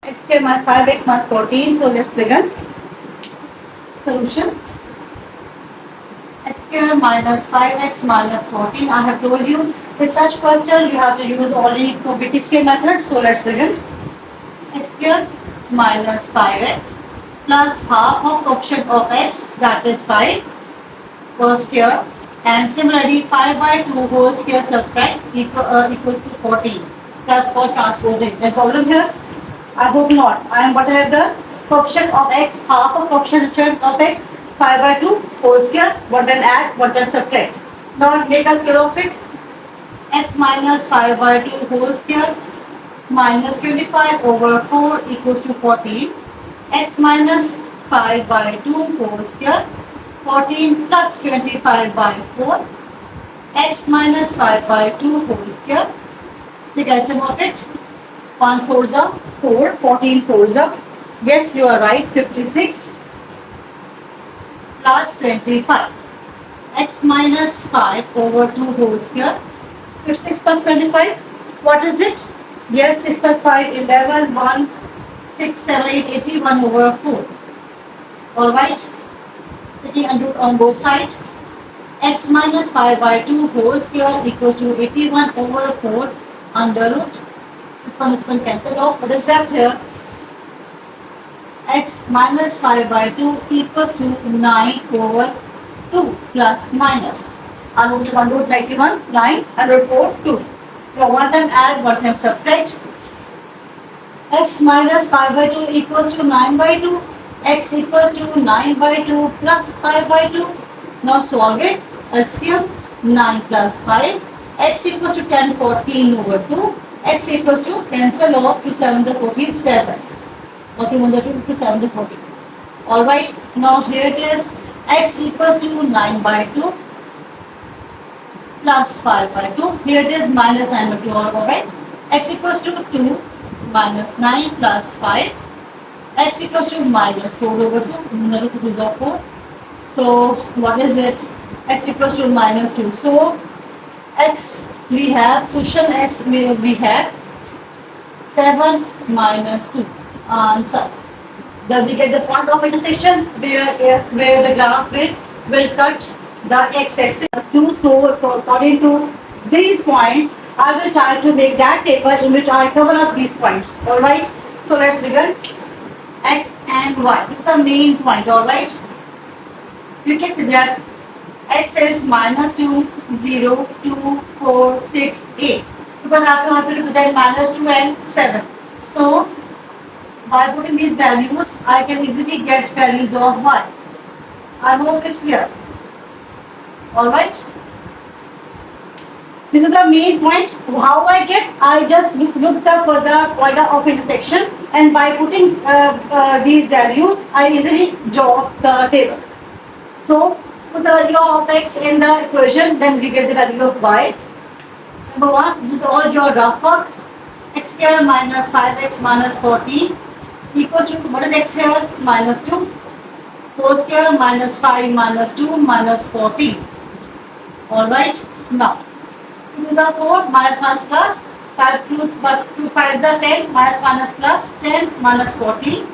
x square minus 5x minus 14. So let's begin. Solution. X square minus 5x minus 14. I have told you with such question you have to use only quadratic scale method. So let's begin. X square minus 5x plus half of coefficient of x, that is 5 whole square, and similarly 5 by 2 whole square subtract equals to 14. That's called transposing. Any problem here? I hope not. And what I have done? Coefficient of x, half of coefficient of x, 5 by 2 whole square, what then add, what then subtract. Now make a square of it. X minus 5 by 2 whole square minus 25 over 4 equals to 14. X minus 5 by 2 whole square, 14 plus 25 by 4. X minus 5 by 2 whole square. Take a sum of it. 1 4 is 4, 14 4 is. Yes, you are right. 56 plus 25. X minus 5 over 2 whole square. 56 plus 25. What is it? Yes, 6 plus 5, 11, 1, 6, 7, 8, 81 over 4. Alright. Taking a root on both sides. X minus 5 by 2 whole square equals to 81 over 4 under root. This one cancelled off. What is left here? X minus 5 by 2 equals to 9 over 2 plus minus. Under root 1 root 91, 9, under 4, 2. Now one time add, one time subtract. X minus 5 by 2 equals to 9 by 2. X equals to 9 by 2 plus 5 by 2. Now solve it. LCM 9 plus 5. X equals to 10 14 over 2. X equals to cancel off to 7 the 14 7. Or to 1 the 2 to 7 the 14. Alright. Now here it is. X equals to 9 by 2 plus 5 by 2. Here it is minus 9 by 2. Alright. X equals to 2 minus 9 plus 5. X equals to minus 4 over 2. Another 2 is 4. So what is it? X equals to minus 2. So X we have, solution X we have 7 minus 2. Answer. Then we get the point of intersection where the graph will cut the x-axis. So according to these points, I will try to make that table in which I cover up these points. Alright. So let's begin. X and Y. This is the main point. Alright. You can see that x is minus 2, 0, 2, 4, 6, 8. Because I have to represent minus 2 and 7. So by putting these values, I can easily get values of y. I hope it's clear. Alright. This is the main point. How I get? I just looked up for the point of intersection, and by putting these values, I easily draw the table. So put the value of x in the equation, then we get the value of y. Number 1, this is all your rough work. X square minus 5x minus 14 equals to, what is x here? Minus 2. 4 square minus 5 minus 2 minus 14. Alright. Now 2 is 4, minus minus plus, 5 2 5 is 10, minus plus 10 minus 14.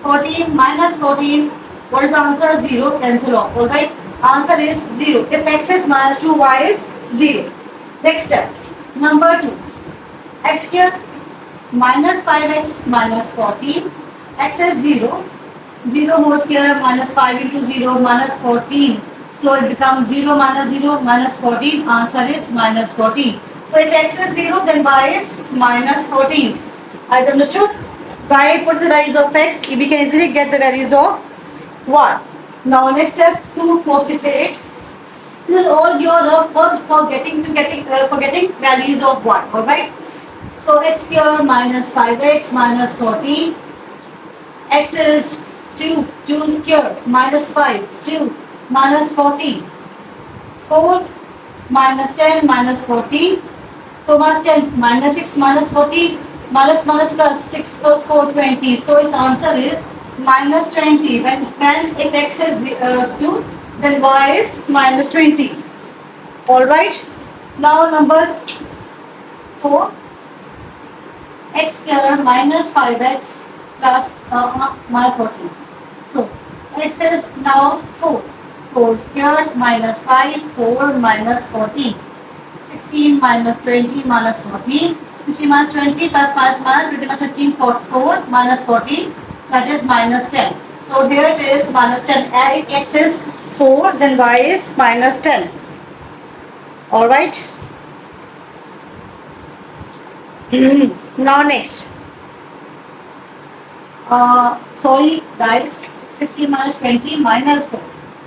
14 minus 14, what is the answer? 0, cancel off. Alright. Answer is 0. If x is minus 2, y is 0. Next step. Number 2. X square minus 5x minus 14. X is 0. 0 whole square minus 5 into 0 minus 14. So it becomes 0 minus 0 minus 14. Answer is minus 14. So if x is 0, then y is minus 14. Have you understood? By put the values of x, we can easily get the values of y. Now next step, 2, 4, 6, 8. This is all your rough work for getting values of y. Alright. So x square minus 5x minus 14. X is 2, 2 square minus 5, 2 minus 14. 4 minus 10 minus 14. 4 minus 10 minus 6 minus 14. Minus plus 6 plus 4 20. So its answer is minus 20. When if x is 2, then y is minus 20. Alright. Now number 4. X square minus 5x plus minus 14. So x is now 4. 4 squared minus 5, 4 minus 14. 16 minus 20 minus 14. 16 minus 20 plus minus minus 20 minus 16, 4 minus 14, that is minus 10. So here it is minus 10. If x is 4, then y is minus 10. Alright. Now next. Sorry guys, 16 minus 20 minus 4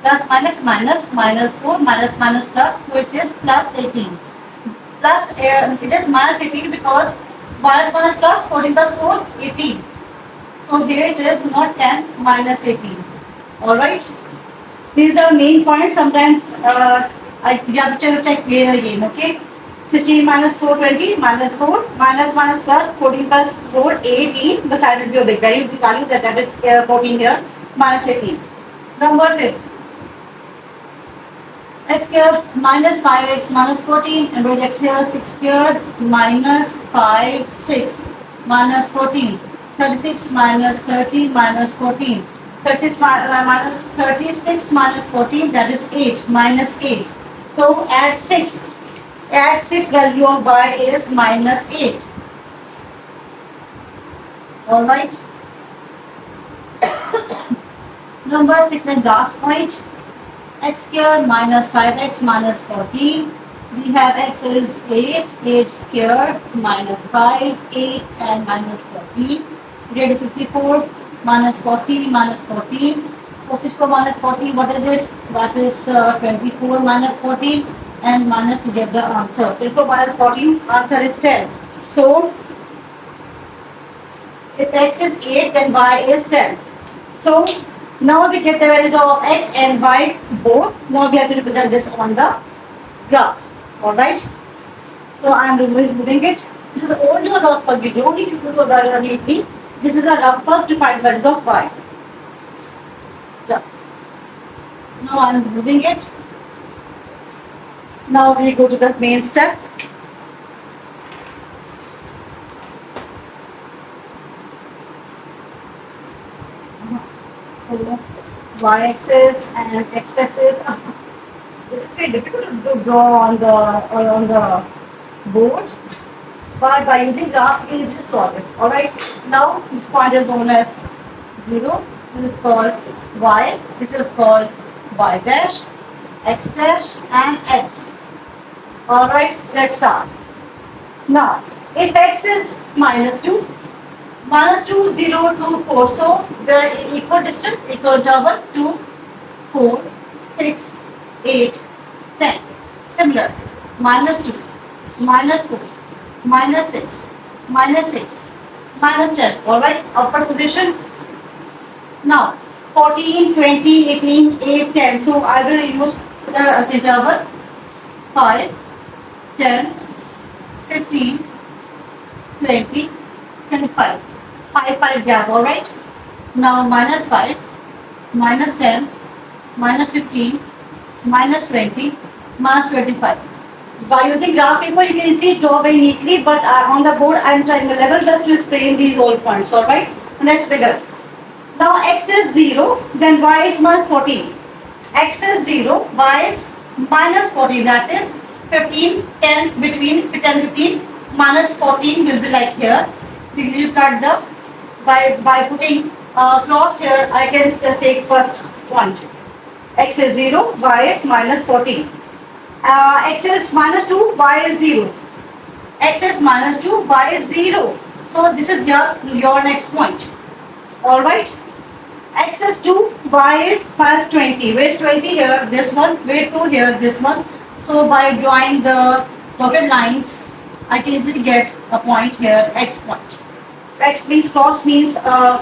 plus minus minus minus 4 minus minus plus, so it is plus 18. Plus it is minus 18 because minus minus plus 14 plus 4 18. So here it is not 10 minus 18. Alright. These are main points. Sometimes you have to check again. Okay. 16 minus 4 20 minus 4 minus minus plus 14 plus 4 18. Beside it be a big value that is 14 here minus 18. Number 5. X squared minus 5x minus 14 and raise x here 6 squared minus 5 6 minus 14. 36 minus 30 minus 14. 36 minus 36 minus 14, that is 8 minus 8. So add 6. Add 6, value of y is minus 8. Alright. Number 6 and last point. X squared minus 5x minus 14. We have x is 8. 8 squared minus 5. 8 and minus 14. Grade is 64. Minus 40 minus 14. 64 minus 14, what is it? That is 24 minus 14. And minus to get the answer. 24 minus 14, answer is 10. So, if x is 8, then y is 10. So, now we get the values of x and y both. Now we have to represent this on the graph. Alright. So, I am removing it. This is only a rough work. You don't need to do a value neatly. This is a rough work to find values of y. Now I am removing it. Now we go to the main step. So y-axis and x-axis. It is very difficult to draw on the board, but by using graph, you can easily solve it. All right. Now this point is known as 0. This is called y. This is called y dash, x dash, and x. Alright, let's start. Now, if x is minus 2, minus 2, 0, 2, 4. So, the equal distance, equal interval 2, 4, 6, 8, 10. Similar, minus 2, minus 4, minus 6, minus 8, minus 10. Alright, upper position. Now, 14, 20, 18, 8, 10. So, I will use the interval 5, 10, 15, 20, 25. 5 gap, alright? Now minus 5, minus 10, minus 15, minus 20, minus 25. By using graph paper, you can easily draw very neatly, but on the board, I am trying the level just to explain these all points, alright? Let's figure. Now x is 0, then y is minus 14. X is 0, y is minus 14, that is 15, 10, between 10, 15, minus 14 will be like here. We will cut the, by putting cross here, I can take first point. X is 0, y is minus 14. X is minus 2, y is 0. X is minus 2, y is 0. So this is your next point. Alright. X is 2, y is minus 20. Where is 20 here? This one. Where 2 here? This one. So by drawing the dotted lines, I can easily get a point here, x point. X means cross means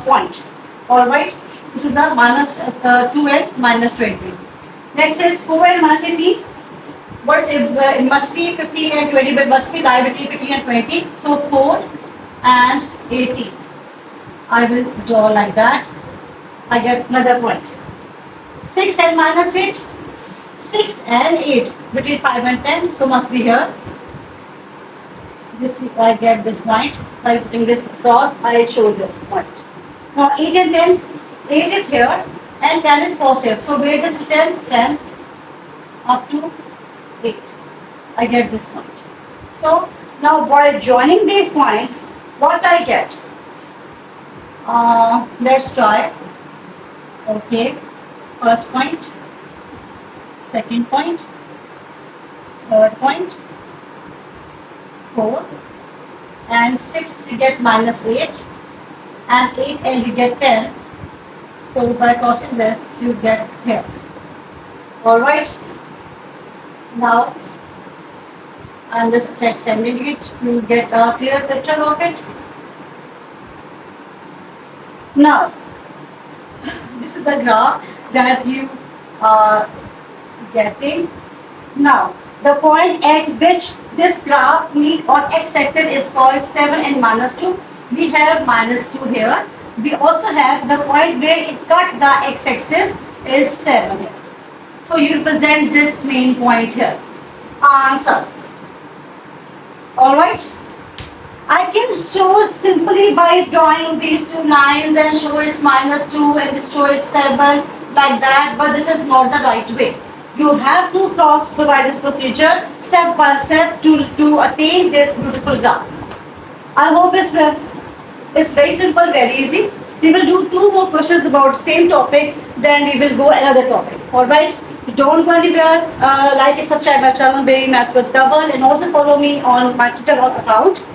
point. Alright. This is the minus 2 and minus 20. Next is 4 and minus 18. What is it? It must be 15 and 20, but it must be lie between 15 and 20. So 4 and 18. I will draw like that. I get another point. 6 and minus 8. 6 and 8 between 5 and 10. So must be here. This I get this point. By putting this across, I show this point. Now 8 and 10, 8 is here and 10 is positive. So where does 10? 10 up to 8. I get this point. So now by joining these points, what I get? Let's try. Okay, first point, second point, third point, 4, and 6 we get minus 8, and 8 and we get 10. So by crossing this, you get here. Alright, now I'm just extending it to get a clear picture of it. Now, this is the graph that you are getting. Now, the point at which this graph meet on x-axis is called 7 and minus 2. We have minus 2 here. We also have the point where it cut the x-axis is 7 here. So you represent this main point here. Answer. Alright. I can show simply by drawing these two lines and show it's minus 2 and show it's 7 like that, but this is not the right way. You have to cross by this procedure step by step to attain this beautiful graph. I hope it's very simple, very easy. We will do 2 more questions about same topic, then we will go another topic. Alright? Don't go anywhere. Like and subscribe my channel, Baby Maths with Double, and also follow me on my Twitter account.